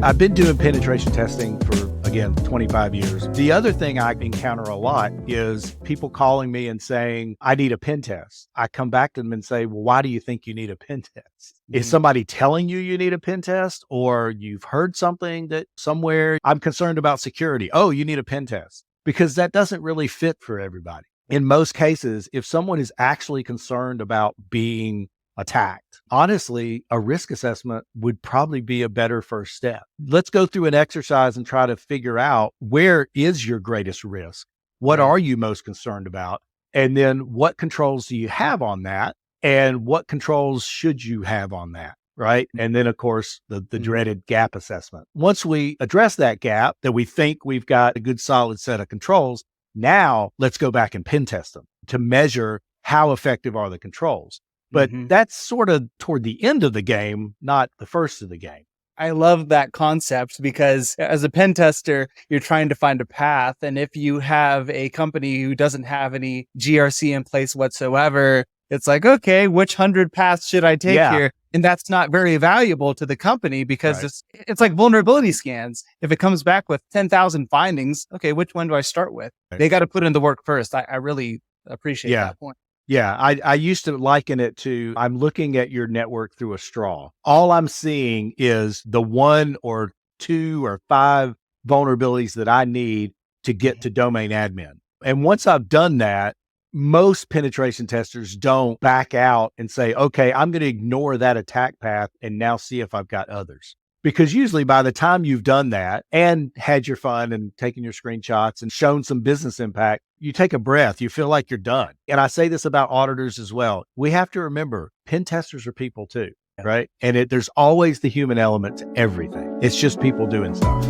I've been doing penetration testing for, again, 25 years. The other thing I encounter a lot is people calling me and saying, I need a pen test. I come back to them and say, well, why do you think you need a pen test? Is somebody telling you need a pen test, or you've heard something that somewhere, I'm concerned about security. Oh, you need a pen test, because that doesn't really fit for everybody. In most cases, if someone is actually concerned about being attacked, honestly, a risk assessment would probably be a better first step. Let's go through an exercise and try to figure out, where is your greatest risk? What are you most concerned about? And then what controls do you have on that? And what controls should you have on that? Right. And then, of course, the dreaded gap assessment. Once we address that gap, that we think we've got a good solid set of controls, now let's go back and pen test them to measure how effective are the controls. But that's sort of toward the end of the game, not the first of the game. I love that concept, because as a pen tester, you're trying to find a path. And if you have a company who doesn't have any GRC in place whatsoever, it's like, okay, which 100 paths should I take here? And that's not very valuable to the company, because it's like vulnerability scans. If it comes back with 10,000 findings, okay, which one do I start with? They got to put in the work first. I really appreciate that point. Yeah, I used to liken it to, I'm looking at your network through a straw. All I'm seeing is the 1 or 2 or 5 vulnerabilities that I need to get to domain admin. And once I've done that, most penetration testers don't back out and say, okay, I'm going to ignore that attack path and now see if I've got others. Because usually by the time you've done that and had your fun and taken your screenshots and shown some business impact, you take a breath, you feel like you're done. And I say this about auditors as well. We have to remember, pen testers are people too, right? And there's always the human element to everything. It's just people doing stuff.